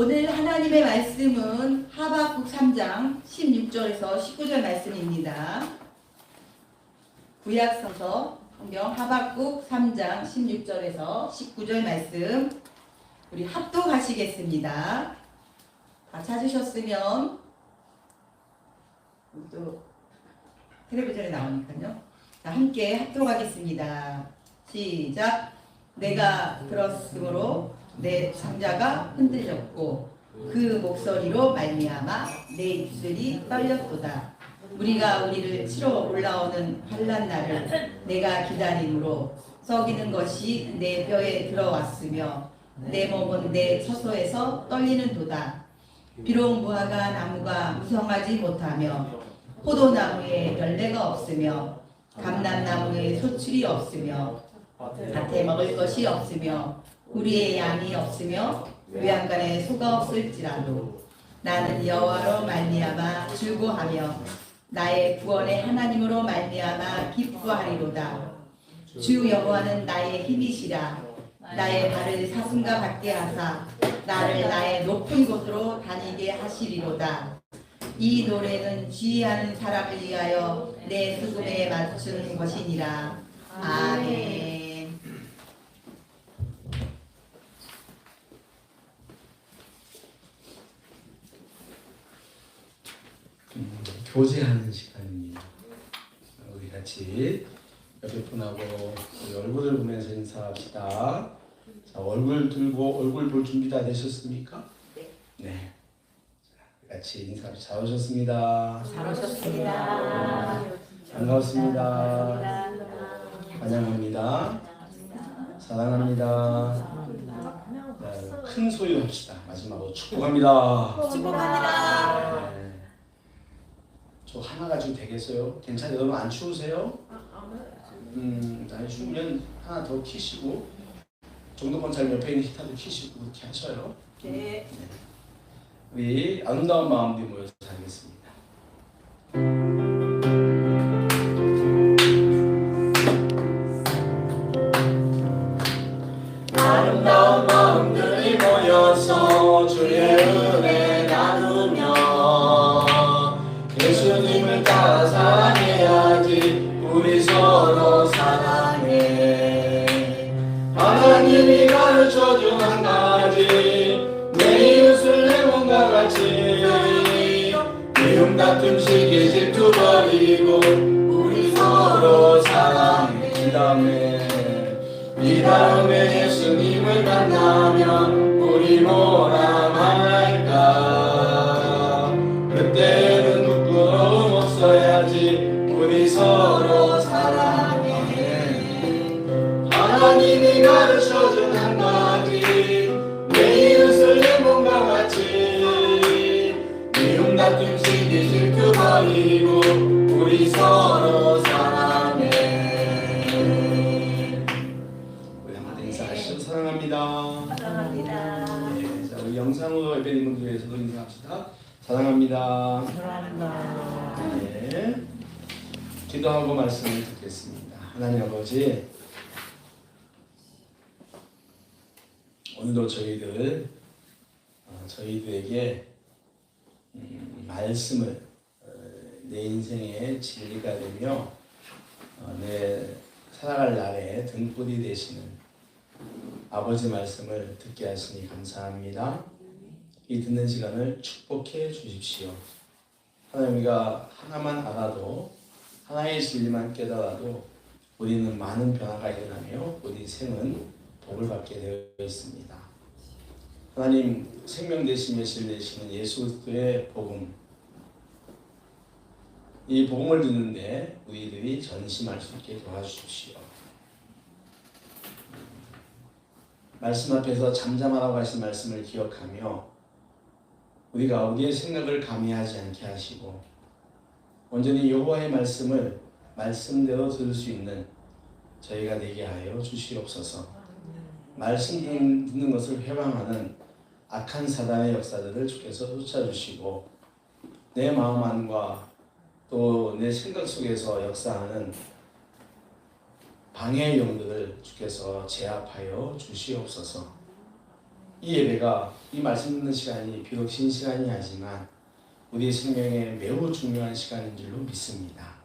오늘 하나님의 말씀은 하박국 3장 16절에서 19절 말씀입니다. 구약성서 성경 하박국 3장 16절에서 19절 말씀 우리 합독하시겠습니다. 다 찾으셨으면 또 텔레비전에 나오니까요. 자, 함께 합독하겠습니다. 시작. 내가 들었으므로 내 창자가 흔들렸고 그 목소리로 말미암아 내 입술이 떨렸도다. 우리가 우리를 치러 올라오는 환난 날을 내가 기다림으로 썩이는 것이 내 뼈에 들어왔으며 내 몸은 내 처소에서 떨리는도다. 비록 무화과 나무가 무성하지 못하며 포도나무에 열매가 없으며 감람나무에 소출이 없으며 밭에 먹을 것이 없으며 우리의 양이 없으며 외양간에 소가 없을지라도 나는 여호와로 말미암아 즐거하며 나의 구원의 하나님으로 말미암아 기뻐하리로다. 주 여호와는 나의 힘이시라. 나의 발을 사슴과 같게 하사 나를 나의 높은 곳으로 다니게 하시리로다. 이 노래는 지휘하는 사람을 위하여 내 수금에 맞춘 것이니라. 아멘. 교제하는 시간입니다. 우리 같이 옆에 분하고 우리 얼굴을 보면서 인사합시다. 자, 얼굴 들고 얼굴 볼 준비 다 되셨습니까? 네. 자, 같이 인사합시다. 잘 오셨습니다. 잘 오셨습니다. 반갑습니다. 환영합니다. 사랑합니다. 네, 큰 소리로 합시다. 마지막으로 축복합니다. 축복합니다. 네. 저 하나 가지고 되겠어요? 괜찮아요? 여러분 안 추우세요? 아니 추우면 하나 더 키시고 정도권 잘 옆에 있는 히터도 키시고 그렇게 하셔요. 네. 우리 아름다운 마음들이 모여서 살겠습니다. 아름다운 마음들이 모여서 주의 은혜 나누며 예수님을 따라 사랑해야지. 우리 서로 사랑해. 하나님이 가르쳐준 한 가지, 내 이웃을 내 몸과 같이. 미움 다툼 시기 질투 버리고 우리 서로 사랑해. 이 다음에 예수님을 만나면 우리 뭐라 말할까. 그때는 부끄러움 없어야지. 우리 서로 사랑해. 하나님이 가르쳐준 한 가지, 내 이웃을 내 몸과 같이. 미움 다툼 시기 질투 버리고 우리 서로 사랑해. 우리 한번 인사하시죠. 사랑합니다. 사랑합니다. 네, 자, 우리 영상으로 예배드린 분들 위해서도 인사합시다. 사랑합니다. 사랑합니다. 네. 기도하고 말씀을 듣겠습니다. 하나님 아버지, 오늘도 저희들에게 말씀을 내 인생의 진리가 되며 내 살아갈 날에 등불이 되시는 아버지 말씀을 듣게 하시니 감사합니다. 이 듣는 시간을 축복해 주십시오. 하나님과 하나만 알아도, 하나의 진리만 깨달아도 우리는 많은 변화가 일어나며 우리 생은 복을 받게 되어 있습니다. 하나님, 생명 되시며 실 되시는 예수 그리스도의 복음, 이 복음을 듣는데 우리들이 전심할 수 있게 도와주십시오. 말씀 앞에서 잠잠하라고 하신 말씀을 기억하며 우리가 우리의 생각을 가미하지 않게 하시고 온전히 여호와의 말씀을 말씀대로 들을 수 있는 저희가 되게 하여 주시옵소서. 말씀 듣는 것을 회방하는 악한 사단의 역사들을 주께서 쫓아주시고 내 마음 안과 또 내 생각 속에서 역사하는 방해의 영들을 주께서 제압하여 주시옵소서. 이 예배가 이 말씀 듣는 시간이 비록 긴 시간이 하지만 우리 생명에 매우 중요한 시간인 줄로 믿습니다.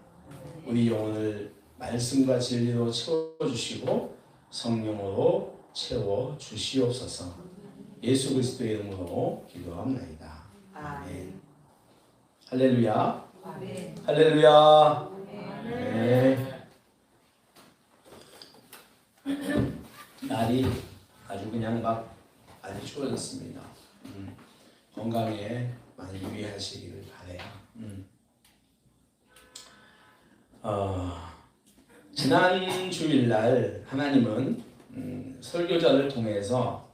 우리 영혼을 말씀과 진리로 채워주시고 성령으로 채워주시옵소서. 예수 그리스도의 이름으로 기도합니다. 아멘. 할렐루야. 아멘. 할렐루야. 아멘. 네. 날이 아주 그냥 막 아주 추워졌습니다. 건강에 많이 유의하시기를 바래요. 지난 주일날 하나님은 설교자를 통해서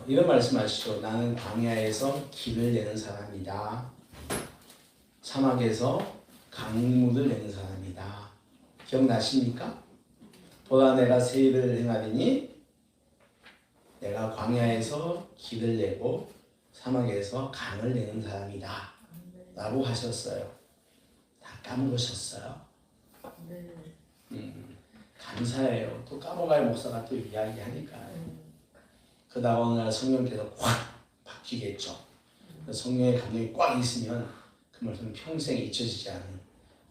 이런 말씀하시죠. 나는 광야에서 길을 내는 사람이다. 사막에서 강물을 내는 사람이다. 기억나십니까? 보라 내가 새 일을 행하리니 내가 광야에서 길을 내고 사막에서 강을 내는 사람이다 라고 하셨어요. 다 까먹으셨어요? 감사해요. 또 까먹어야 목사가 또 이야기하니까요. 그러다가 어느 날 성령께서 확 바뀌겠죠. 성령의 감동이 꽉 있으면 그 말씀은 평생 잊혀지지 않은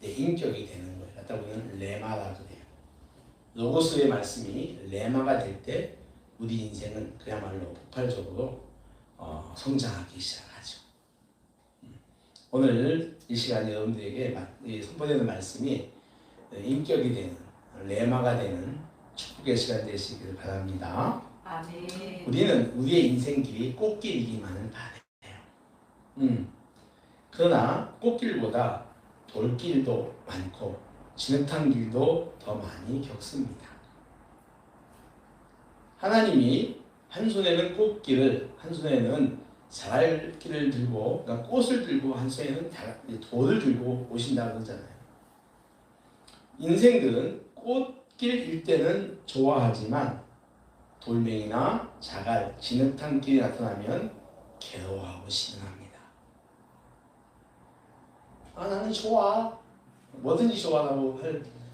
내 인격이 되는 거예요. 갖다 보면 레마라 그래요. 로고스의 말씀이 레마가 될 때 우리 인생은 그야말로 폭발적으로 성장하기 시작하죠. 오늘 이 시간 여러분들에게 선포되는 말씀이 인격이 되는 레마가 되는 축복의 시간 되시기를 바랍니다. 아멘. 우리는 우리의 인생길이 꽃길이기만을 바라요. 그러나 꽃길보다 돌길도 많고 진흙탕 길도 더 많이 겪습니다. 하나님이 한 손에는 꽃길을, 한 손에는 자랄길을 들고, 그러니까 꽃을 들고 한 손에는 돌을 들고 오신다고 그러잖아요. 인생들은 꽃길일 때는 좋아하지만 돌멩이나 자갈, 진흙탕 길이 나타나면 괴로워하고 실망합니다. 나는 좋아. 뭐든지 좋아라고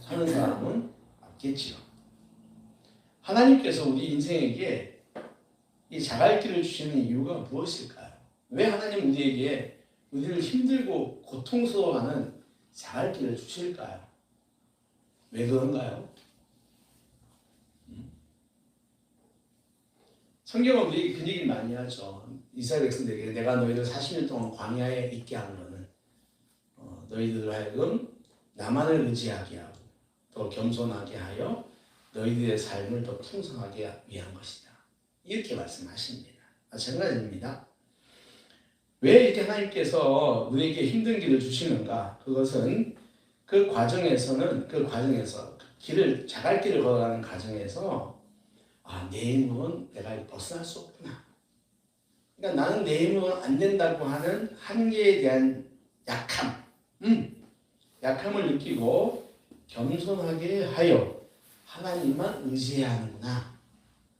하는 사람은 없겠지요. 하나님께서 우리 인생에게 이 자갈길을 주시는 이유가 무엇일까요? 왜 하나님 우리를 힘들고 고통스러워하는 자갈길을 주실까요? 왜 그런가요? 성경은 우리에게 그 얘기를 많이 하죠. 이스라엘 백성들에게 내가 너희를 40년 동안 광야에 있게 한 것은 너희들을 하여금 나만을 의지하게 하고 더 겸손하게 하여 너희들의 삶을 더 풍성하게 위한 것이다. 이렇게 말씀하십니다. 마찬가지입니다. 왜 이렇게 하나님께서 우리에게 힘든 길을 주시는가? 그것은 그 과정에서 자갈길을 걸어가는 과정에서 내 힘으로는 내가 벗어날 수 없구나. 그러니까 나는 내 힘으로는 안 된다고 하는 한계에 대한 약함을 느끼고 겸손하게 하여 하나님만 의지해야 하는구나.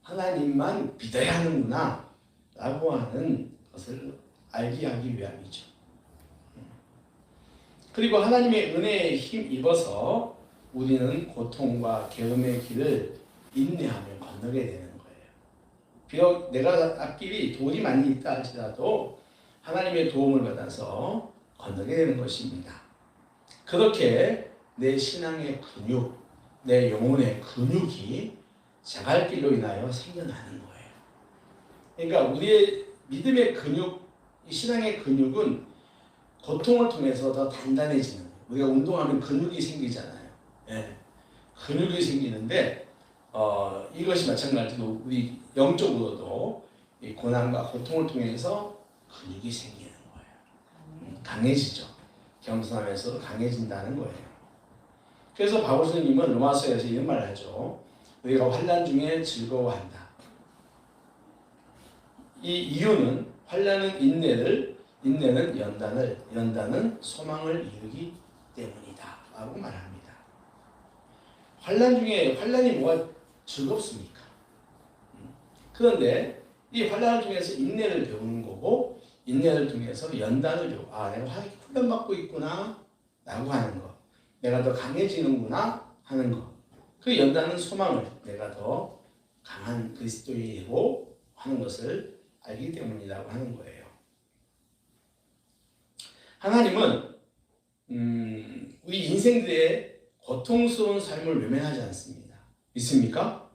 하나님만 믿어야 하는구나. 라고 하는 것을 알게 하기 위함이죠. 그리고 하나님의 은혜에 힘입어서 우리는 고통과 괴로움의 길을 인내하며 건너게 되는 거예요. 비록 내가 앞길이 돌이 많이 있다 할지라도 하나님의 도움을 받아서 건너게 되는 것입니다. 그렇게 내 신앙의 근육, 내 영혼의 근육이 자갈길로 인하여 생겨나는 거예요. 그러니까 우리의 믿음의 근육, 신앙의 근육은 고통을 통해서 더 단단해지는 거예요. 우리가 운동하면 근육이 생기잖아요. 예. 근육이 생기는데 이것이 마찬가지로 우리 영적으로도 이 고난과 고통을 통해서 근육이 생기는 거예요. 강해지죠. 겸손하면서 강해진다는 거예요. 그래서 바울 스님은 로마서에서 이런 말을 하죠. 우리가 환난 중에 즐거워한다. 이 이유는 환난은 인내는 연단은 소망을 이루기 때문이다 라고 말합니다. 환난이 뭐가 즐겁습니까? 그런데 이 환난을 통해서 인내를 배우는 거고 인내를 통해서 연단을 배우고 내가 훈련받고 있구나 라고 하는 거, 내가 더 강해지는구나 하는 거. 그 연단은 소망을 내가 더 강한 그리스도인이 되고 하는 것을 알기 때문이라고 하는 거예요. 하나님은 우리 인생들의 고통스러운 삶을 외면하지 않습니다. 믿습니까?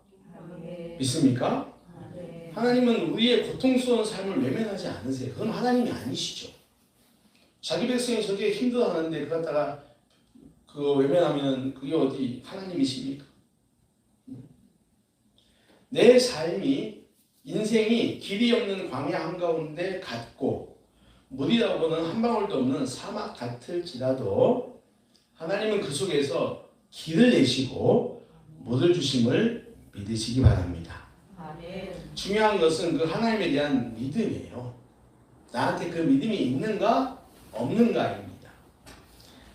믿습니까? 하나님은 우리의 고통스러운 삶을 외면하지 않으세요. 그건 하나님이 아니시죠. 자기 백성이 저게 힘들어하는데 그러다가 그거 외면하면 그게 어디 하나님이십니까? 내 삶이 인생이 길이 없는 광야 한가운데 같고 물이라고는 한 방울도 없는 사막 같을지라도 하나님은 그 속에서 길을 내시고 물을 주심을 믿으시기 바랍니다. 중요한 것은 그 하나님에 대한 믿음이에요. 나한테 그 믿음이 있는가 없는가입니다.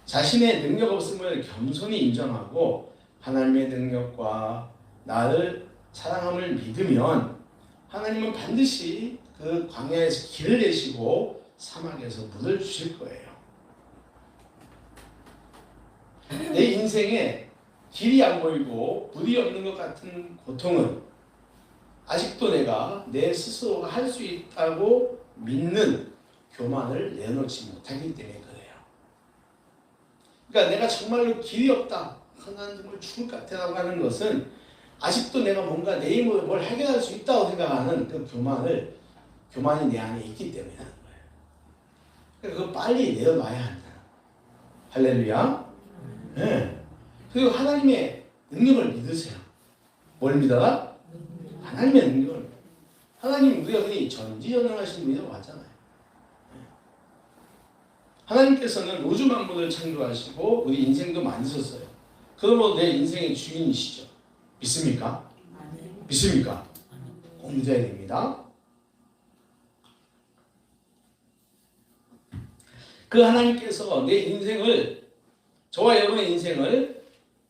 자신의 능력 없음을 겸손히 인정하고 하나님의 능력과 나를 사랑함을 믿으면 하나님은 반드시 그 광야에서 길을 내시고 사막에서 물을 주실 거예요. 내 인생에 길이 안 보이고 물이 없는 것 같은 고통은 아직도 내가 내 스스로가 할 수 있다고 믿는 교만을 내놓지 못하기 때문에 그래요. 그러니까 내가 정말로 길이 없다, 나는 정말 죽을 것 같아라고 하는 것은 아직도 내가 뭔가 내 힘으로 뭘 해결할 수 있다고 생각하는 그 교만이 내 안에 있기 때문에 하는 거예요. 그러니까 그거 빨리 내려놔야 한다. 할렐루야. 네. 그리고 하나님의 능력을 믿으세요. 뭘 믿어라? 하나님의 능력을. 하나님 우리가 흔히 전지전능하신 분이라고 하잖아요. 하나님께서는 우주 만물을 창조하시고 우리 인생도 만드셨어요. 그러므로 내 인생의 주인이시죠. 믿습니까? 믿습니까? 꼭 믿어야 됩니다. 그 하나님께서 내 인생을, 저와 여러분의 인생을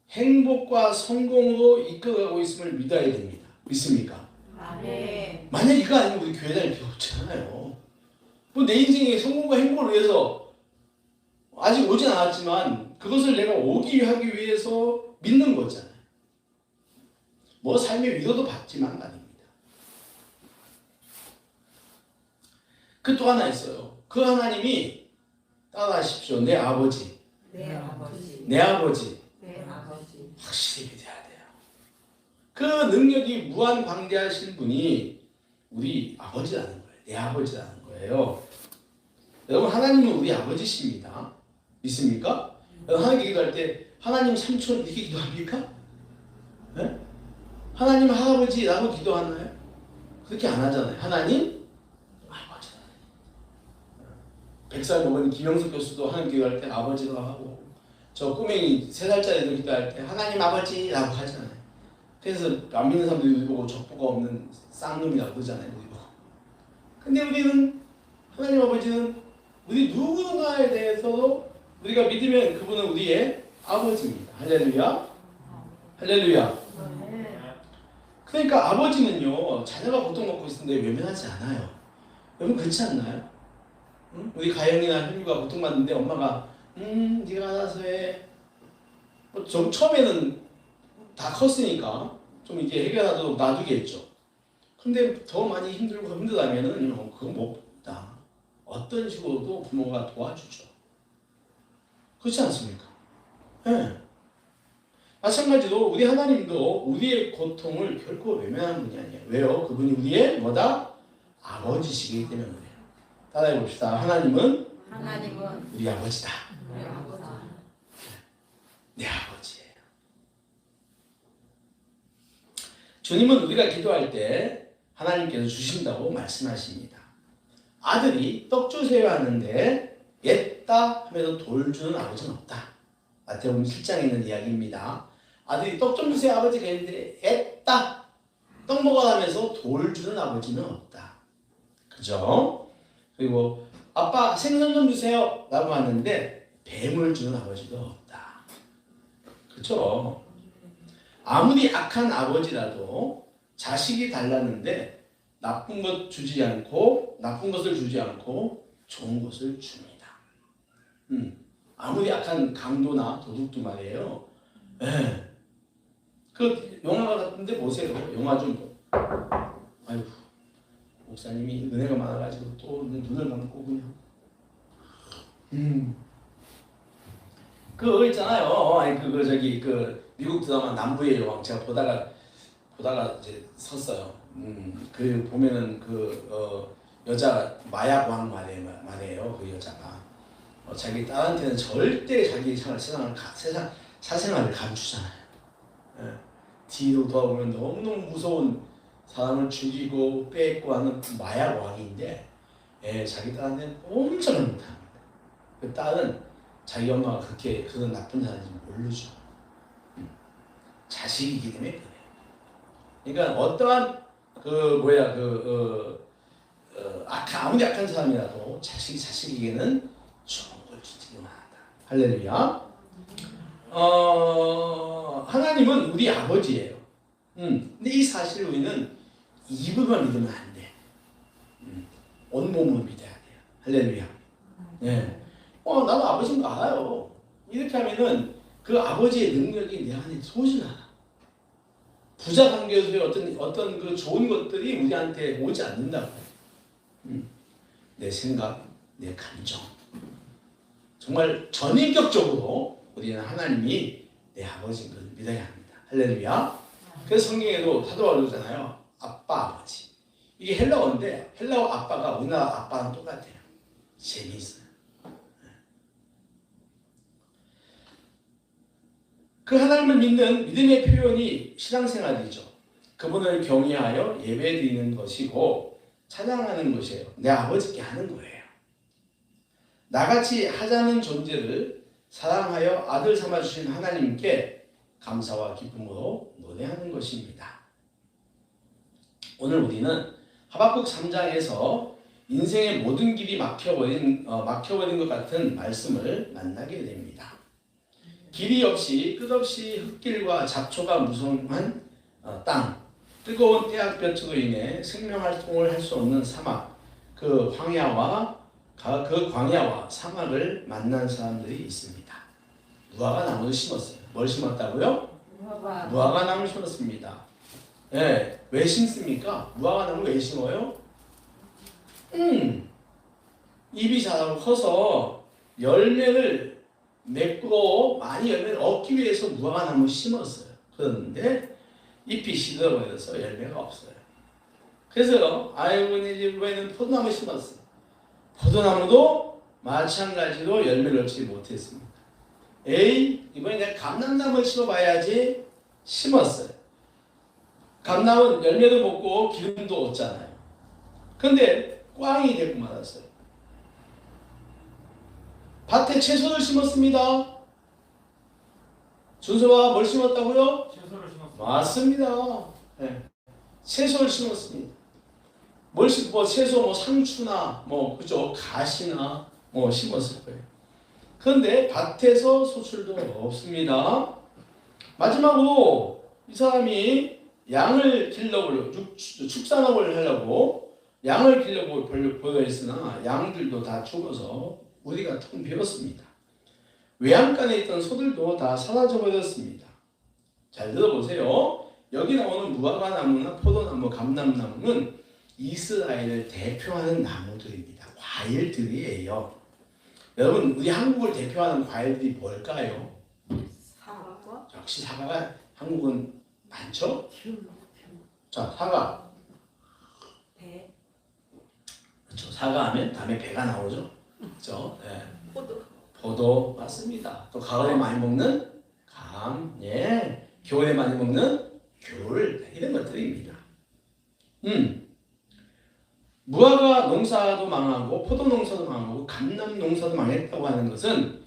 행복과 성공으로 이끌어가고 있음을 믿어야 됩니다. 믿습니까? 만약 이거 아니면 우리 교회 다닐 필요 없잖아요. 뭐 내 인생의 성공과 행복을 위해서 아직 오진 않았지만 그것을 내가 오기 하기 위해서 믿는 거잖아요. 뭐 삶의 위로도 받지만 말입니다. 그 또 하나 있어요. 그 하나님이 따라하십시오. 내 아버지. 내 아버지. 확실히 믿어야 돼요. 그 능력이 무한방대하신 분이 우리 아버지라는 거예요. 내 아버지라는 거예요. 여러분, 하나님은 우리 아버지십니다. 믿습니까? 여러분, 하나님 기도할 때 하나님 삼촌 이렇게 기도합니까? 네? 하나님 할아버지라고 기도하나요? 그렇게 안 하잖아요. 하나님 아버지. 100살 먹은 김영석 교수도 하나님 기도할 때 아버지라고 하고, 저 꼬맹이 3살짜리도 기도할 때 하나님 아버지라고 하잖아요. 그래서 안 믿는 사람들이 우리 보고 족보가 없는 쌍놈이라고 그러잖아요. 우리 보고. 근데 우리는 하나님 아버지는 우리 누군가에 대해서 우리가 믿으면 그분은 우리의 아버지입니다. 할렐루야. 할렐루야. 그러니까 아버지는요, 자녀가 고통받고 있는데 외면하지 않아요. 여러분 그렇지 않나요? 응? 우리 가영이나 현유가 고통받는데 엄마가 네가 알아서 해. 뭐 좀 처음에는 다 컸으니까 좀 이게 해결하도록 놔두겠죠. 근데 더 많이 힘들고 힘들다면은 그건 못다. 어떤 식으로도 부모가 도와주죠. 그렇지 않습니까? 네. 마찬가지로 우리 하나님도 우리의 고통을 결코 외면하는 분이 아니에요. 왜요? 그분이 우리의 뭐다? 아버지시기 때문에 그래요. 따라해 봅시다. 하나님은 우리 아버지다. 내 아버지예요. 주님은 우리가 기도할 때 하나님께서 주신다고 말씀하십니다. 아들이 떡 주세요 하는데 옛다 하면서 돌 주는 아버지는 없다. 마태복음 7장에 있는 이야기입니다. 아들이 떡 좀 주세요 아버지가 했는데 옛다 떡 먹어라 하면서 돌 주는 아버지는 없다. 그죠? 그리고 아빠 생선 좀 주세요 라고 하는데 뱀을 주는 아버지도 없다. 그렇죠? 아무리 악한 아버지라도 자식이 달랐는데 나쁜 것을 주지 않고 좋은 것을 줍니다. 아무리 악한 강도나 도둑도 말이에요. 네. 그 영화 같은데 보세요. 영화 좀 아이고 목사님이 은혜가 많아가지고 또 눈을 감고 그냥 그거 있잖아요. 아니 그거 저기 그 미국 드라마 남부의 여왕 제가 보다가 이제 섰어요. 그 보면은 여자 마약 왕 말이에요. 그 여자가 자기 딸한테는 절대 자기 사생활을 감추잖아요. 예. 뒤로 돌아보면 너무너무 무서운 사람을 죽이고 뺏고 하는 마약 왕인데 자기 딸한테는 엄청난 못합니다. 그 딸은 자기 엄마가 그렇게 그런 나쁜 사람인지 모르죠. 자식이기 때문에 그래요. 그러니까 어떠한 아무리 약한 사람이라도 자식에게는 좋은 걸 주지 못한다. 할렐루야. 하나님은 우리 아버지예요. 근데 이 사실을 우리는 입으로만 믿으면 안 돼. 온몸으로 믿어야 돼요. 할렐루야. 네. 나도 아버지인 거 알아요. 이렇게 하면은 그 아버지의 능력이 내 안에 솟지 않아. 부자 관계에서의 어떤 그 좋은 것들이 우리한테 오지 않는다고. 내 생각, 내 감정. 정말 전인격적으로 우리는 하나님이 내 아버지인 것을 믿어야 합니다. 할렐루야. 그래서 성경에도 사도 바울이 그러잖아요. 아빠, 아버지. 이게 헬라어인데 헬라어 아빠가 우리나라 아빠랑 똑같아요. 재미있어요. 그 하나님을 믿는 믿음의 표현이 신앙생활이죠. 그분을 경외하여 예배드리는 것이고 찬양하는 것이에요. 내 아버지께 하는 거예요. 나같이 하자는 존재를 사랑하여 아들 삼아주신 하나님께 감사와 기쁨으로 노래하는 것입니다. 오늘 우리는 하박국 3장에서 인생의 모든 길이 막혀버린 것 같은 말씀을 만나게 됩니다. 길이 없이 끝없이 흙길과 잡초가 무성한 땅, 뜨거운 태양볕으로 인해 생명활동을 할 수 없는 사막, 그 광야와 사막을 만난 사람들이 있습니다. 무화과 나무를 심었어요. 뭘 심었다고요? 무화과 나무를 심었습니다. 네, 왜 심습니까? 무화과 나무 왜 심어요? 잎이 자라고 커서 열매를 맺고 많이 열매를 얻기 위해서 무화과 나무 심었어요. 그런데 잎이 시들어버려서 열매가 없어요. 그래서 아이고 내 집에는 포도나무 심었어요. 포도나무도 마찬가지로 열매를 얻지 못했습니다. 이번에 내가 감람나무를 심어봐야지. 심었어요. 감람은 열매도 먹고 기름도 얻잖아요. 근데 꽝이 되고 말았어요. 밭에 채소를 심었습니다. 준서가 뭘 심었다고요? 채소를 심었습니다. 맞습니다. 네. 채소를 심었습니다. 채소 상추나 그죠? 가시나 심었을 거예요. 그런데 밭에서 소출도 없습니다. 마지막으로 이 사람이 양을 기르려고 축산업을 하려고 양을 기르려고 보여있으나 양들도 다 죽어서 우리가 텅 비었습니다. 외양간에 있던 소들도 다 사라져버렸습니다. 잘 들어보세요. 여기 나오는 무화과나무나 포도나무, 감람나무는 이스라엘을 대표하는 나무들입니다. 과일들이에요. 여러분, 우리 한국을 대표하는 과일들이 뭘까요? 사과? 역시 사과가 한국은 많죠? 자, 사과. 배. 그렇죠. 사과하면 다음에 배가 나오죠. 그렇죠? 네. 포도 맞습니다. 또 가을에 많이 먹는 감, 겨울에 많이 먹는 귤, 이런 것들입니다. 무화과 농사도 망하고 포도 농사도 망하고 감람 농사도 망했다고 하는 것은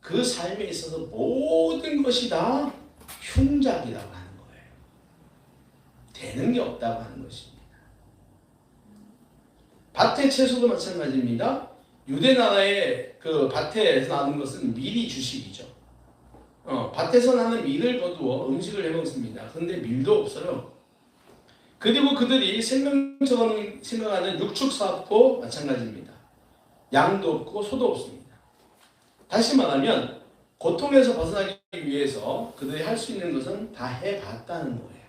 그 삶에 있어서 모든 것이 다 흉작이라고 하는 거예요. 되는 게 없다고 하는 것입니다. 밭의 채소도 마찬가지입니다. 유대 나라의 그 밭에서 나는 것은 밀이 주식이죠. 밭에서 나는 밀을 거두어 음식을 해 먹습니다. 그런데 밀도 없어요. 그리고 그들이 생명처럼 생각하는 육축 사업도 마찬가지입니다. 양도 없고 소도 없습니다. 다시 말하면 고통에서 벗어나기 위해서 그들이 할 수 있는 것은 다 해봤다는 거예요.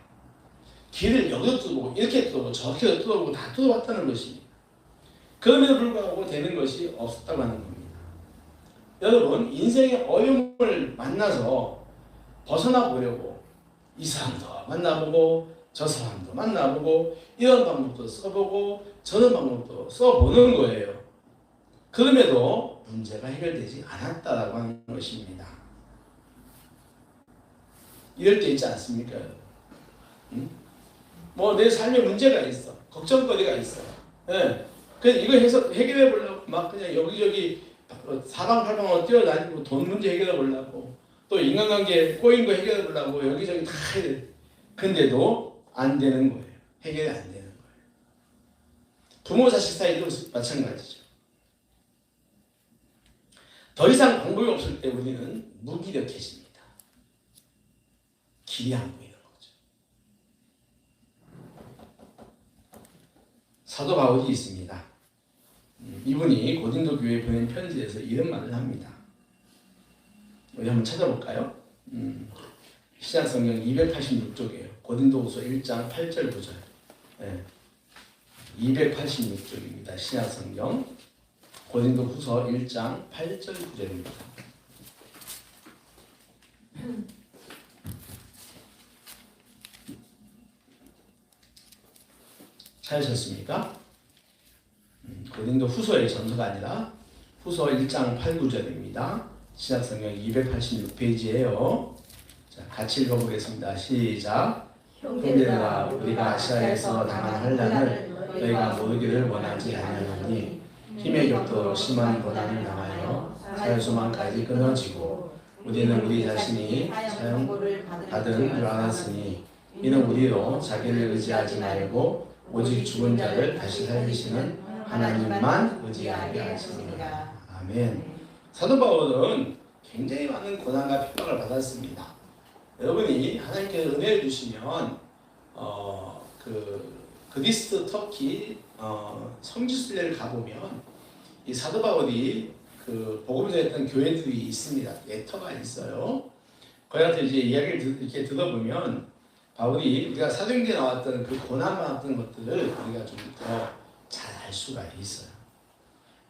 길을 여기도 뚫어보고 이렇게 뚫어보고 저렇게 뚫어보고 다 뚫어봤다는 것입니다. 그럼에도 불구하고 되는 것이 없었다고 하는 겁니다. 여러분 인생의 어려움을 만나서 벗어나 보려고 이 사람도 만나보고 저 사람도 만나보고 이런 방법도 써보고 저런 방법도 써보는 거예요. 그럼에도 문제가 해결되지 않았다라고 하는 것입니다. 이럴 때 있지 않습니까? 응? 뭐 내 삶에 문제가 있어. 걱정거리가 있어. 예. 그래서 이거 해서 해결해 보려고 막 그냥 여기저기 사방팔방으로 뛰어다니고 돈 문제 해결해 보려고 또 인간관계 꼬인 거 해결해 보려고 여기저기 다 해야 돼. 근데도 안 되는 거예요. 해결이 안 되는 거예요. 부모 자식 사이도 마찬가지죠. 더 이상 방법이 없을 때 우리는 무기력해집니다. 길이 안 보이는 거죠. 사도 바울이 있습니다. 이분이 고린도 교회에 보낸 편지에서 이런 말을 합니다. 우리 한번 찾아볼까요? 신약성경 286쪽이에요. 고린도후서 1장 8절 9절. 네. 286쪽입니다. 신약성경 고린도후서 1장 8절 9절입니다. 찾으셨습니까? 고린도 후서의 전서가 아니라 후서 1장 8, 9절입니다. 신약성경 286페이지예요. 자, 같이 읽어보겠습니다. 시작. 형제들아 우리가 아시아에서 당한 환난을 너희가 모르기를 원하지 아니하노니 힘에 격도록 심한 고난을 당하여 사회소망까지 끊어지고 우리는 우리 자신이 사형받은 줄 알았으니 이는 우리로 자기를 의지하지 말고 오직 죽은 자를 다시 살리시는 하나님만 의지하게 하십니다. 아멘. 사도 바울은 굉장히 많은 고난과 핍박을 받았습니다. 여러분이 하나님께서 은혜를 주시면 그리스 터키 성지순례를 가보면 이 사도 바울이 그 복음을 전했던 교회들이 있습니다. 레터가 있어요. 거기한테 이제 이야기를 이렇게 들어보면 바울이 우리가 사도행전에 나왔던 그 고난 받았던 것들을 우리가 좀 더 잘 알 수가 있어요.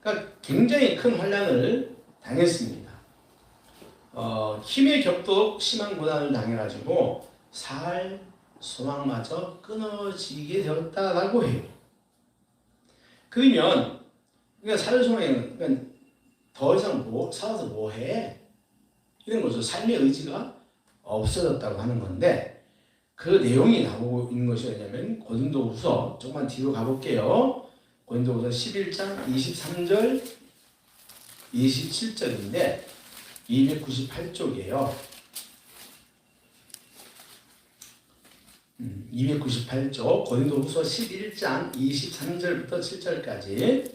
그러니까 굉장히 큰 환난을 당했습니다. 힘에 격도록 심한 고난을 당해가지고 살 소망마저 끊어지게 되었다라고 해요. 그러면 그러니까 살 소망에는 그러니까 더 이상 살아서 뭐해? 이런 거죠. 삶의 의지가 없어졌다고 하는 건데 그 내용이 나오고 있는 것이 뭐냐면 고린도후서 조금만 뒤로 가볼게요. 고린도후서 11장 23절 27절인데 298쪽이에요. 298쪽 고린도후서 11장 23절부터 7절까지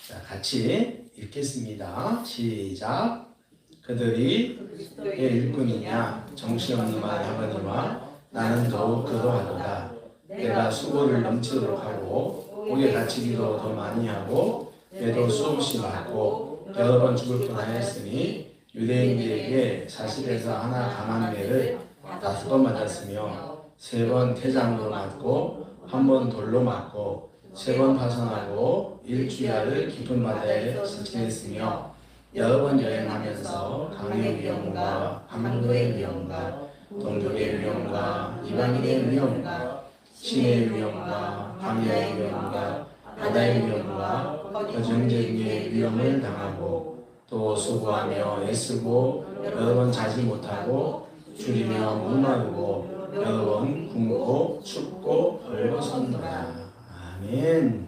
자, 같이 읽겠습니다. 시작. 그들이 그리스도의 일꾼이냐 정신없는 말 하거니와 나는 더욱 그러하도다. 내가 수고를 넘치도록 하고 옥에 갇히기도 더 많이 하고 매도 수없이 맞고 여러 번 죽을 뻔하였으니 유대인들에게 40에서 하나 강한 매를 5번 맞았으며 3번 태장으로 맞고 1번 돌로 맞고 3번 파손하고 1주야를 깊은 바다에 지냈으며 여러 번 여행하면서 강의 위험과 항도의 위험과 동족의 위험과 이방인의 위험과 신의 위험과 광야의 위험과 바다의 위험과 전쟁의 위험을 당하고 또 수고하며 애쓰고 여러 번 자지 못하고 줄이며 목마르고 여러 번 굶고 춥고 벌거벗었노라. 아멘.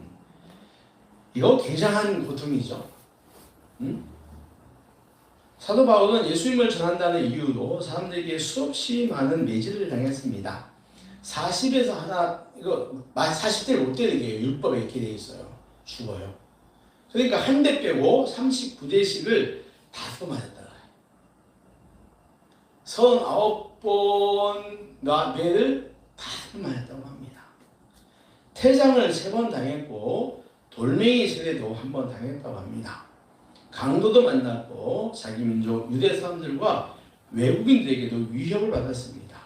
이거 굉장한 고통이죠. 사도 바울은 예수님을 전한다는 이유로 사람들에게 수없이 많은 매질을 당했습니다. 40에서 하나, 이거 40대를 못 때리게 율법에 이렇게 되어 있어요. 죽어요. 그러니까 한 대 빼고 39대씩을 5번 맞았다. 39번 매를 5번 맞았다고 합니다. 태장을 3번 당했고 돌멩이 세례도 1번 당했다고 합니다. 강도도 만났고 자기 민족 유대 사람들과 외국인들에게도 위협을 받았습니다.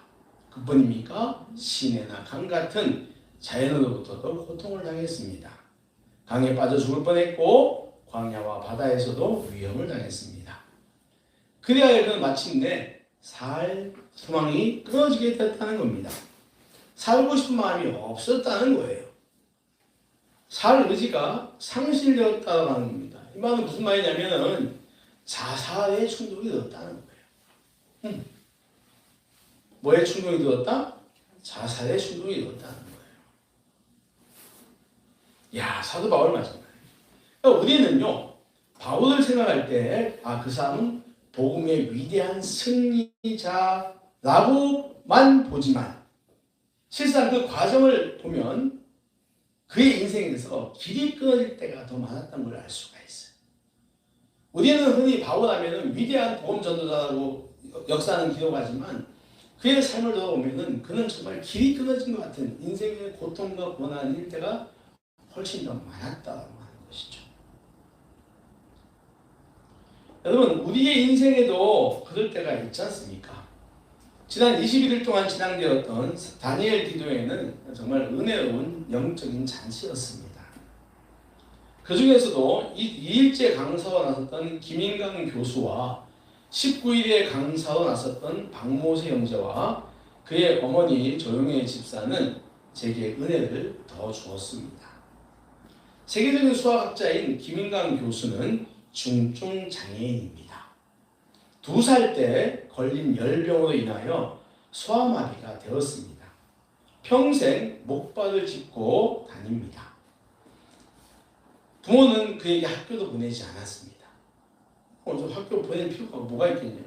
그뿐입니까? 시내나 강 같은 자연으로부터도 고통을 당했습니다. 강에 빠져 죽을 뻔했고 광야와 바다에서도 위험을 당했습니다. 그래야 그는 마침내 살 소망이 끊어지게 됐다는 겁니다. 살고 싶은 마음이 없었다는 거예요. 살 의지가 상실되었다는 겁니다. 이 말은 무슨 말이냐면은 자살의 충동이 들었다는 거예요. 뭐에 충동이 들었다? 자살의 충동이 들었다는 거예요. 야, 사도 바울 마찬가지예요. 그러니까 우리는요, 바울을 생각할 때, 그 사람은 복음의 위대한 승리자라고만 보지만, 실상 그 과정을 보면 그의 인생에서 길이 끊어질 때가 더 많았던 걸 알 수가 있어요. 우리는 흔히 바울 하면은 위대한 복음 전도자라고 역사는 기록하지만 그의 삶을 들어보면은 그는 정말 길이 끊어진 것 같은 인생의 고통과 고난일 때가 훨씬 더 많았다고 하는 것이죠. 여러분, 우리의 인생에도 그럴 때가 있지 않습니까? 지난 21일 동안 진행되었던 다니엘 기도회는 정말 은혜로운 영적인 잔치였습니다. 그 중에서도 2일째 강사로 나섰던 김인강 교수와 19일에 강사로 나섰던 박모세 형제와 그의 어머니 조용혜 집사는 제게 은혜를 더 주었습니다. 세계적인 수학학자인 김인강 교수는 중증 장애인입니다. 2살 때 걸린 열병으로 인하여 소아마비가 되었습니다. 평생 목발을 짚고 다닙니다. 부모는 그에게 학교도 보내지 않았습니다. 학교 보낼 필요가 뭐가 있겠냐.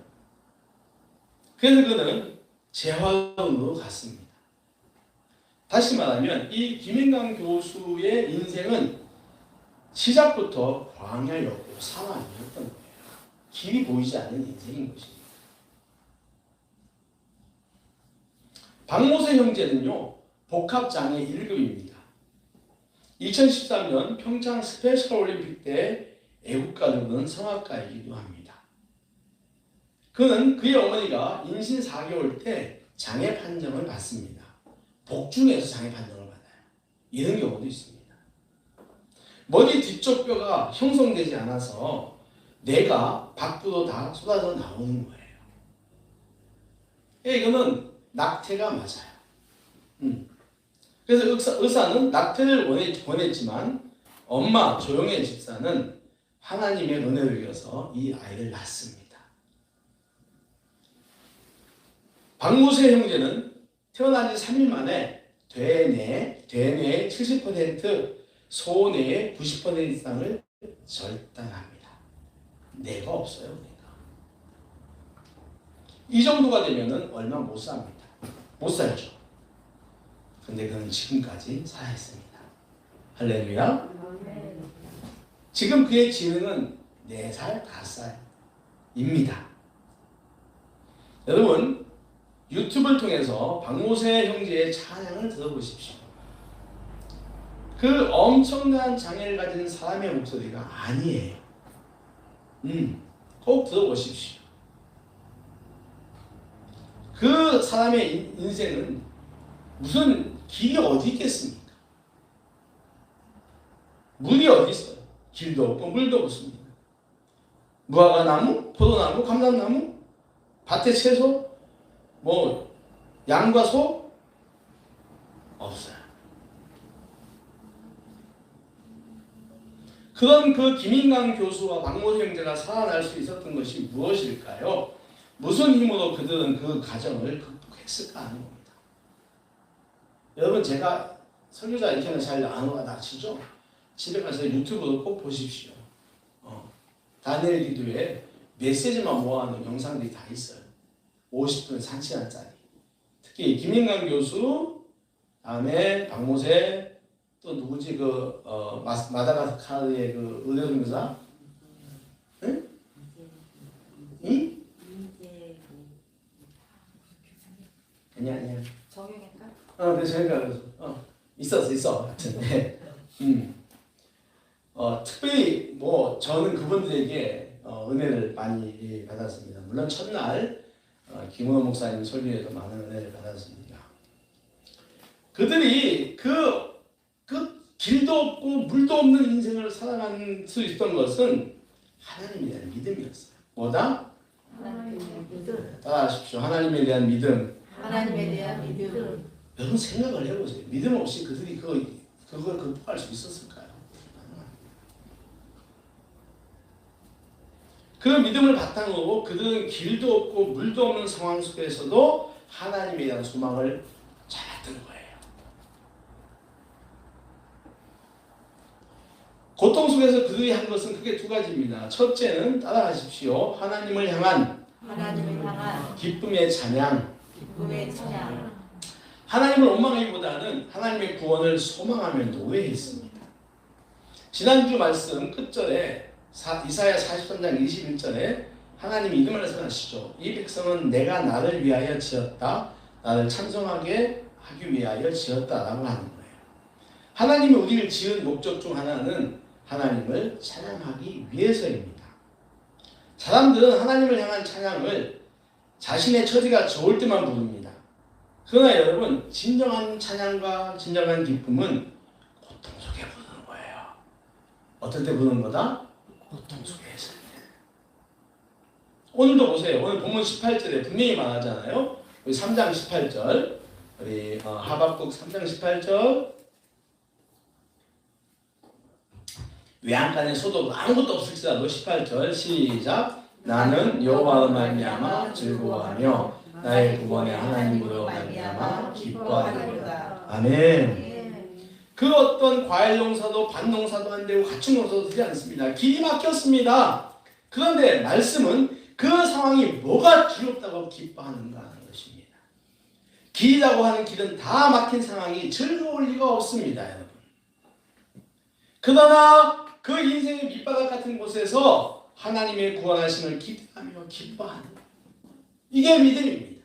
그래서 그는 재활원으로 갔습니다. 다시 말하면 이 김인강 교수의 인생은 시작부터 광야였고 사망이었던 거예요. 길이 보이지 않는 인생인 것입니다. 박모세 형제는요, 복합장애 1급입니다. 2013년 평창 스페셜 올림픽 때 애국가로는 성악가이기도 합니다. 그는 그의 어머니가 임신 4개월 때 장애 판정을 받습니다. 복중에서 장애 판정을 받아요. 이런 경우도 있습니다. 머리 뒤쪽 뼈가 형성되지 않아서 뇌가 밖으로 다 쏟아져 나오는 거예요. 이거는 낙태가 맞아요. 그래서 의사는 낙태를 원했지만 엄마 조용혜 집사는 하나님의 은혜를 이어서 이 아이를 낳습니다. 박모세 형제는 태어난 지 3일 만에 대뇌의 70%, 소뇌의 90% 이상을 절단합니다. 뇌가 없어요. 그러니까. 이 정도가 되면은 얼마 못 삽니다. 못 살죠. 근데 그는 지금까지 살아있습니다. 할렐루야. 지금 그의 지능은 4살, 5살입니다. 여러분, 유튜브를 통해서 박모세 형제의 찬양을 들어보십시오. 그 엄청난 장애를 가진 사람의 목소리가 아니에요. 꼭 들어보십시오. 그 사람의 인생은 무슨 길이 어디 있겠습니까? 물이 어디 있어요? 길도 없고 물도 없습니다. 무화과 나무, 포도나무, 감람나무, 밭에 채소, 양과 소 없어요. 그런 그 김인강 교수와 박모세 형제가 살아날 수 있었던 것이 무엇일까요? 무슨 힘으로 그들은 그 과정을 극복했을까 하는 겁니다. 여러분, 제가 설교자 이렇게는 잘 안 와닥치죠? 집에 가서 유튜브도 꼭 보십시오. 다니엘 기도에 메시지만 모아놓은 영상들이 다 있어요. 50분, 1시간짜리. 특히 김인강 교수, 다음에 박모세, 또 누구지 마다가스카르의 그 의료선교사, 응? 응? 아니야. 정형외과? 네, 저희가 있어. 하여튼, 네. 특별히 저는 그분들에게 은혜를 많이 받았습니다. 물론 첫날 김은호 목사님 설교에도 많은 은혜를 받았습니다. 그들이 그 길도 없고 물도 없는 인생을 살아갈 수 있던 것은 하나님에 대한 믿음이었어요. 뭐다? 하나님의 믿음. 따라하십시오. 하나님에 대한 믿음. 하나님에 대한 믿음. 여러분 생각을 해보세요. 믿음 없이 그들이 그걸 극복할 수 있었을까요? 그 믿음을 바탕으로 그들은 길도 없고 물도 없는 상황 속에서도 하나님에 대한 소망을 잡았던 거예요. 고통 속에서 그들이 한 것은 크게 두 가지입니다. 첫째는 따라하십시오. 하나님을 향한 기쁨의 찬양. 기쁨의 찬양. 하나님을 원망하기보다는 하나님의 구원을 소망하며 노래했습니다. 지난주 말씀 끝절에 이사야 43장 21절에 하나님이 이런 말을 하시죠. 이 백성은 내가 나를 위하여 지었다. 나를 찬송하게 하기 위하여 지었다라고 하는 거예요. 하나님이 우리를 지은 목적 중 하나는 하나님을 찬양하기 위해서입니다. 사람들은 하나님을 향한 찬양을 자신의 처지가 좋을 때만 부릅니다. 그러나 여러분, 진정한 찬양과 진정한 기쁨은 고통 속에 부르는 거예요. 어떨 때 부르는 거다? 고통 속에서. 오늘도 보세요. 오늘 본문 18절에 분명히 말하잖아요. 우리 3장 18절, 우리 하박국 3장 18절. 외양간에 소도 아무것도 없을지라도 18절 시작. 나는 여호와로 말미암아 즐거워하며 나의 구원의 하나님으로 말미암아 기뻐하리로다. 아멘. 그 어떤 과일 농사도 밭 농사도 안 되고 가축 농사도 되지 않습니다. 길이 막혔습니다. 그런데 말씀은 그 상황이 뭐가 두렵다고 기뻐하는가 하는 것입니다. 길이라고 하는 길은 다 막힌 상황이 즐거울 리가 없습니다, 여러분. 그러나 그 인생의 밑바닥 같은 곳에서 하나님의 구원하심을 기대하며 기뻐하는 이게 믿음입니다.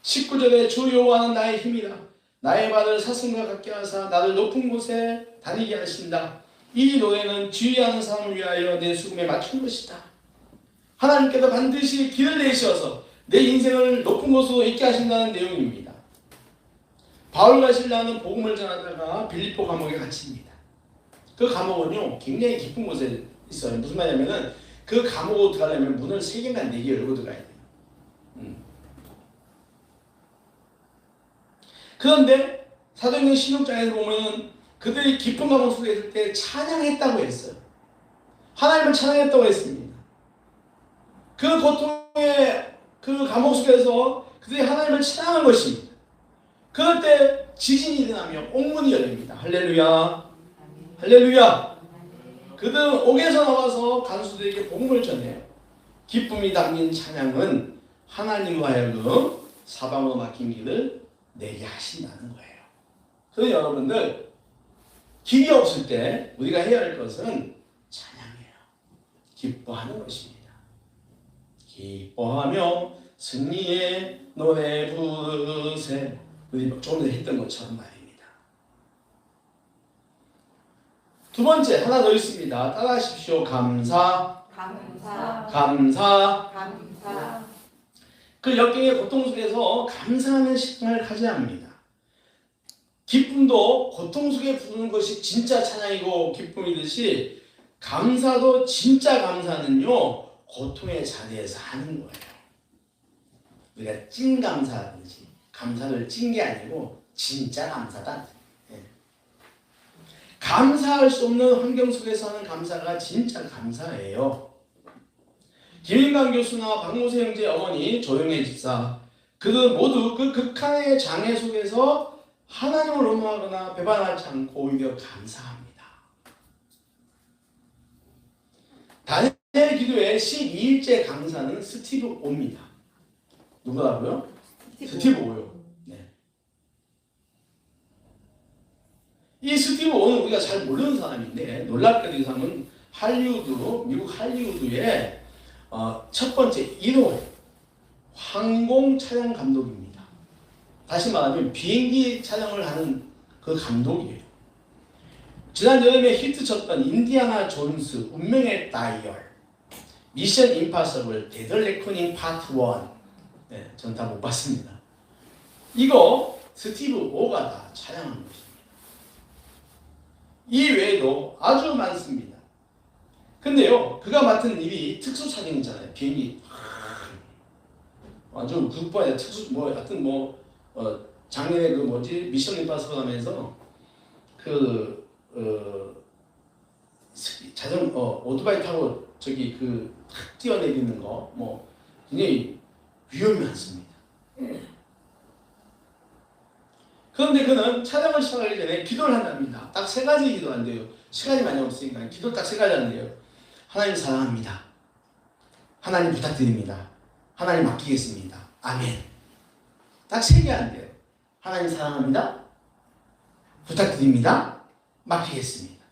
19절에 주 여호와는 나의 힘이라 나의 발을 사슴과 같게 하사 나를 높은 곳에 다니게 하신다. 이 노래는 주의하는 사람을 위하여 내 수금에 맞춘 것이다. 하나님께서 반드시 길을 내셔서 내 인생을 높은 곳으로 있게 하신다는 내용입니다. 바울과 실라는 복음을 전하다가 빌립보 감옥에 갇힙니다. 그 감옥은요 굉장히 깊은 곳에 있어요. 무슨 말이냐면은 그 감옥으로 들어가려면 문을 3개나 4개 열고 들어가야 돼요. 그런데 사도행전 16장에서 보면은 그들이 깊은 감옥 속에 있을 때 찬양했다고 했어요. 하나님을 찬양했다고 했습니다. 그 고통의 그 감옥 속에서 그들이 하나님을 찬양한 것입니다. 그럴 때 지진이 일어나며 옥문이 열립니다. 할렐루야. 할렐루야. 그들은 옥에서 나와서 간수들에게 복음을 전해요. 기쁨이 담긴 찬양은 하나님과 하여금 사방으로 막힌 길을 내게 하신다는 거예요. 그래서 여러분들 길이 없을 때 우리가 해야 할 것은 찬양해요. 기뻐하는 것입니다. 기뻐하며 승리의 노래 부르세. 우리 조금 전에 했던 것처럼 말입니다. 두 번째 하나 더 있습니다. 따라하십시오. 감사. 그 역경의 고통 속에서 감사하는 시간을 가져야 합니다. 기쁨도 고통 속에 부르는 것이 진짜 찬양이고 기쁨이듯이 감사도 진짜 감사는요 고통의 자리에서 하는 거예요. 우리가 찐 감사든지 감사를 찐 게 아니고 진짜 감사다. 감사할 수 없는 환경 속에서 하는 감사가 진짜 감사예요. 김인강 교수나 박모세 형제 어머니 조영애 집사 그들 모두 그 극한의 장애 속에서 하나님을 원망하거나 배반하지 않고 오히려 감사합니다. 다니엘 기도의 12일째 강사는 스티브 오입니다. 누구라고요? 스티브 오요. 네. 이 스티브 오는 우리가 잘 모르는 사람인데 놀랍게도 이 사람은 미국 할리우드의 첫 번째 1호 항공 촬영 감독입니다. 다시 말하면 비행기 촬영을 하는 그 감독이에요. 지난 여름에 히트쳤던 인디아나 존스 운명의 다이얼 미션 임파서블 데드 레코닝 파트 1. 네, 전 다 못 봤습니다. 이거 스티브 오가 다 촬영한 것입니다. 이 외에도 아주 많습니다. 근데요, 그가 맡은 일이 특수 촬영이잖아요. 비행기 아주 국보에 특수 하여튼 작년에 미션 임파서블 하면서 오토바이 타고 탁 뛰어내리는 거 굉장히 위험이 많습니다. 그런데 그는 촬영을 시작하기 전에 기도를 한답니다. 딱 3가지 기도한대요. 시간이 많이 없으니까 기도 딱 3가지 한대요. 하나님 사랑합니다. 하나님 부탁드립니다. 하나님 맡기겠습니다. 아멘. 딱 3개 한대요. 하나님 사랑합니다. 부탁드립니다. 맡기겠습니다.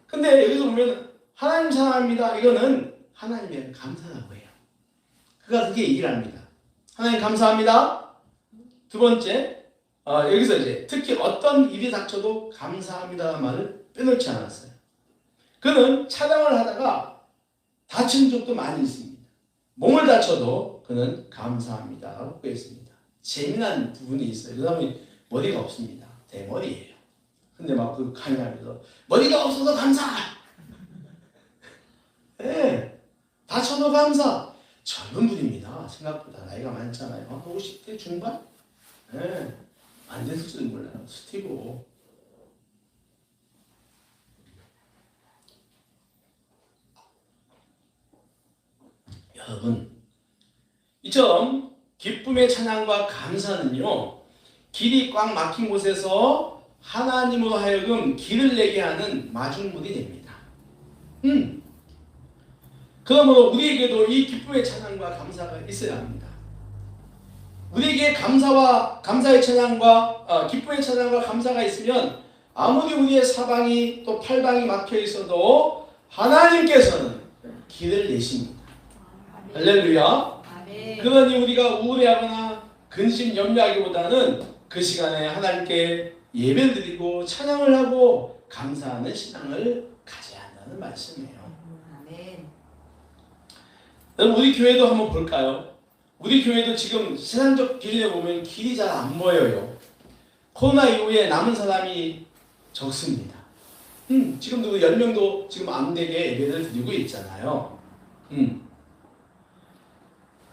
근데 여기서 보면 하나님 사랑합니다. 이거는 하나님의 감사라고 해요. 그가 그게 얘기를 합니다. 하나님 감사합니다. 두 번째, 여기서 이제 특히 어떤 일이 닥쳐도 감사합니다라는 말을 빼놓지 않았어요. 그는 촬영을 하다가 다친 적도 많이 있습니다. 몸을 다쳐도 그는 감사합니다라고 했습니다. 재미난 부분이 있어요. 그 사람이 머리가 없습니다. 대머리예요. 근데 막 강의하면서 머리가 없어서 감사! 네, 다쳐도 감사! 젊은 분입니다. 생각보다 나이가 많잖아요. 50대 중반? 네, 안 됐을 줄 몰라요. 스티브. 여러분, 이처럼 기쁨의 찬양과 감사는요, 길이 꽉 막힌 곳에서 하나님으로 하여금 길을 내게 하는 마중물이 됩니다. 그러므로 우리에게도 이 기쁨의 찬양과 감사가 있어야 합니다. 우리에게 감사의 찬양과 기쁨의 찬양과 감사가 있으면 아무리 우리의 사방이 또 팔방이 막혀 있어도 하나님께서는 길을 내십니다. 할렐루야. 그러니 우리가 우울해하거나 근심 염려하기보다는 그 시간에 하나님께 예배를 드리고 찬양을 하고 감사하는 신앙을 가져야 한다는 말씀이에요. 아멘. 여러분, 우리 교회도 한번 볼까요? 우리 교회도 지금 세상적 기준에 보면 길이 잘 안 보여요. 코로나 이후에 남은 사람이 적습니다. 지금도 10명도 지금 안 되게 예배를 드리고 있잖아요.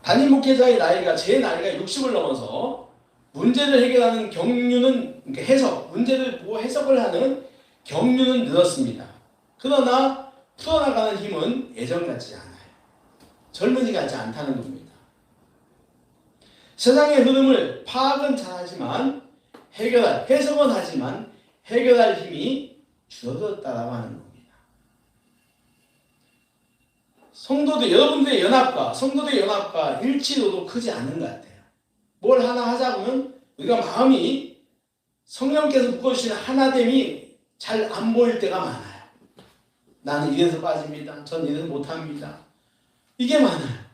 담임 목회자의 나이가 제 나이가 60을 넘어서 문제를 해결하는 경륜은 문제를 보고 해석을 하는 경륜은 늘었습니다. 그러나 풀어나가는 힘은 예전 같지 않아요. 젊은이 같지 않다는 겁니다. 세상의 흐름을 파악은 잘하지만 해석은 하지만 해결할 힘이 줄어들었다라고 하는 겁니다. 성도들의 연합과 일치도도 크지 않은 것 같아요. 뭘 하나 하자고는 우리가 마음이 성령께서 묶어주신 하나됨이 잘 안 보일 때가 많아요. 나는 이래서 빠집니다. 전 이래서 못합니다. 이게 많아요.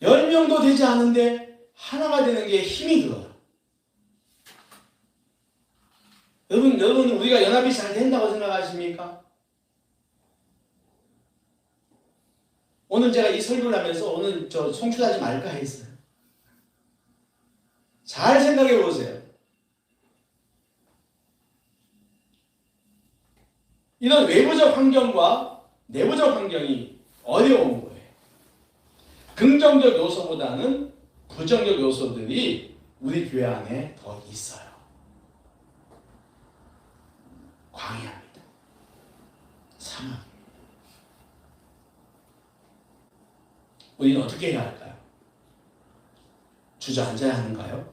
10명도 되지 않은데 하나가 되는 게 힘이 들어요. 여러분 우리가 연합이 잘 된다고 생각하십니까? 오늘 제가 이 설교를 하면서 오늘 송출하지 말까 했어요. 잘 생각해 보세요. 이런 외부적 환경과 내부적 환경이 어려운 거예요. 긍정적 요소보다는 부정적 요소들이 우리 교회 안에 더 있어요. 광야입니다. 사막. 우리는 어떻게 해야 할까요? 주저앉아야 하는가요?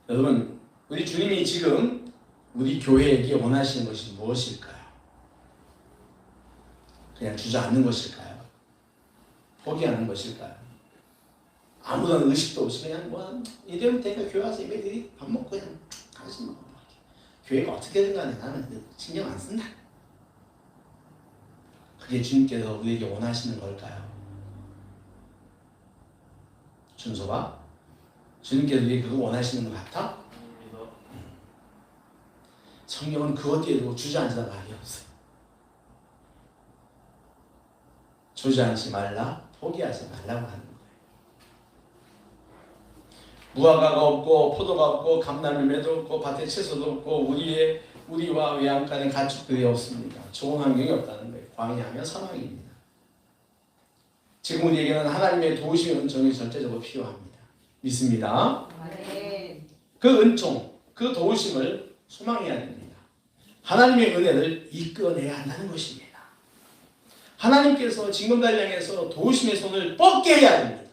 여러분, 우리 주님이 지금 우리 교회에게 원하시는 것이 무엇일까요? 그냥 주저앉는 것일까요? 포기하는 것일까요? 아무런 의식도 없이 그냥 이러면 되니까 교회 와서 예배드리 밥 먹고 그냥 가지 뭐. 교회가 어떻게든 간에 나는 신경 안 쓴다. 그게 주님께서 우리에게 원하시는 걸까요? 준소가? 주님께서 우리에게 그거 원하시는 것 같아? 성경은 그것 뒤에도 주저앉으라 말이 없어요. 주저앉지 말라, 포기하지 말라고 하는 거예요. 무화과가 없고 포도가 없고 감람매도 없고 밭에 채소도 없고 우리와 외양간에 가축들이 없습니다. 좋은 환경이 없다는 거예요. 광야하면 사망입니다. 지금 우리에게는 하나님의 도우심의 은총이 절대적으로 필요합니다. 믿습니다. 아멘. 그 은총, 그 도우심을 소망해야 됩니다. 하나님의 은혜를 이끌어내야 한다는 것입니다. 하나님께서 징검다리를 향해서 도우심의 손을 뻗게 해야 됩니다.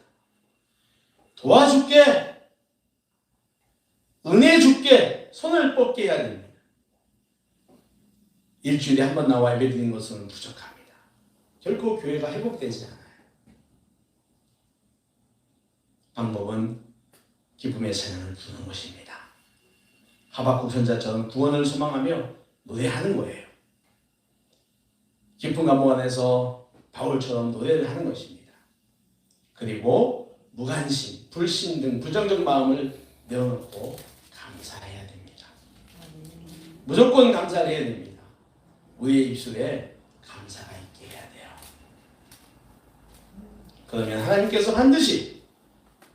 도와줄게, 은혜 줄게, 손을 뻗게 해야 됩니다. 일주일에 한 번 나와 예배드리는 것은 부족합니다. 결코 교회가 회복되지 않아요. 방법은 기쁨의 찬양을 부르는 것입니다. 하박국 선자처럼 구원을 소망하며 노래하는 거예요. 깊은 감옥 안에서 바울처럼 노래를 하는 것입니다. 그리고 무관심, 불신 등 부정적 마음을 내어놓고 감사해야 됩니다. 무조건 감사를 해야 됩니다. 우리의 입술에 감사가 있게 해야 돼요. 그러면 하나님께서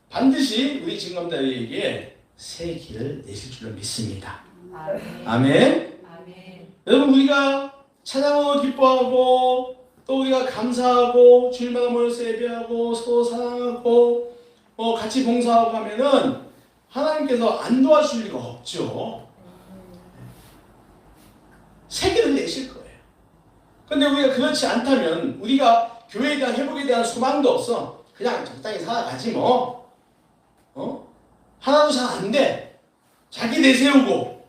반드시 우리 징검다리에게 새 길을 내실 줄로 믿습니다. 아멘. 아멘. 아멘. 여러분, 우리가 찬양하고 기뻐하고 또 우리가 감사하고 주일마다 모여서 예배하고 서로 사랑하고 같이 봉사하고 하면은 하나님께서 안 도와줄 리가 없죠. 새 길을 내실 거예요. 그런데 우리가 그렇지 않다면 우리가 교회에 대한 회복에 대한 소망도 없어. 그냥 적당히 살아가지 뭐. 하나도 잘 안 돼. 자기 내세우고.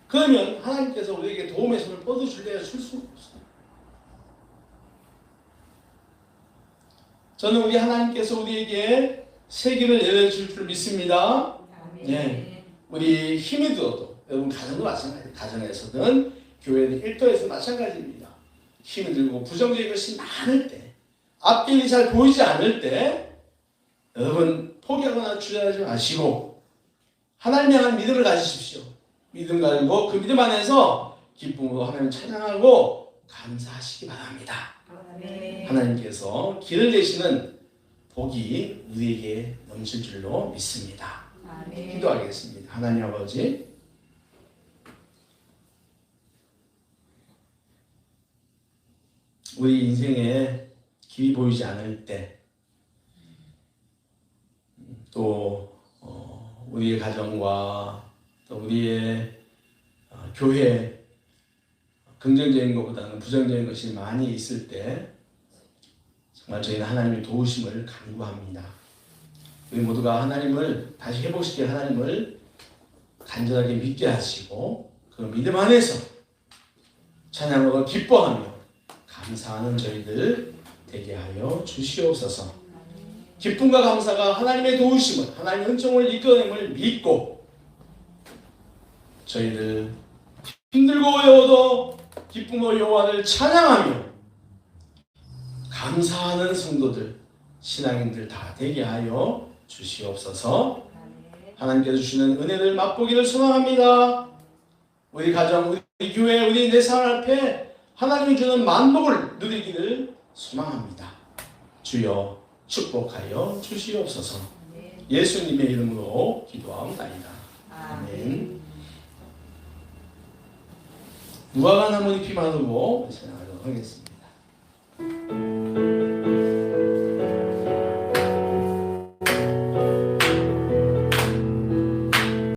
그러면 하나님께서 우리에게 도움의 손을 뻗어줄래야 줄 수가 없어요. 저는 우리 하나님께서 우리에게 새 길을 내려줄 줄 믿습니다. 아멘. 네. 우리 힘이 들어도 여러분 가정도 마찬가지예요. 가정에서든 교회는 일터에서 마찬가지입니다. 힘이 들고 부정적인 것이 많을 때, 앞길이 잘 보이지 않을 때 여러분 포기하거나 주저하지 마시고 하나님 향한 믿음을 가지십시오. 믿음 가지고 그 믿음 안에서 기쁨으로 하나님을 찬양하고 감사하시기 바랍니다. 아멘. 하나님께서 길을 내시는 복이 우리에게 넘칠 줄로 믿습니다. 아멘. 기도하겠습니다. 하나님 아버지, 우리 인생에 길이 보이지 않을 때, 또 우리의 가정과 또 우리의 교회 긍정적인 것보다는 부정적인 것이 많이 있을 때 정말 저희는 하나님의 도우심을 간구합니다. 우리 모두가 하나님을 다시 회복시킬 하나님을 간절하게 믿게 하시고 그 믿음 안에서 찬양하고 기뻐하며 감사하는 저희들 되게 하여 주시옵소서. 기쁨과 감사가 하나님의 도우심을, 하나님의 은총을 이끌어냄을 믿고 저희들 힘들고 어려워도 기쁨으로 여호와를 찬양하며 감사하는 성도들, 신앙인들 다 되게 하여 주시옵소서. 하나님께서 주시는 은혜를 맛보기를 소망합니다. 우리 가정, 우리 교회, 우리 내 삶 앞에 하나님이 주는 만복을 누리기를 소망합니다. 주여 축복하여 주시옵소서. 예수님의 이름으로 기도하옵나이다. 아멘. 무화과 나무 잎이 마르고 찬양하도록 하겠습니다.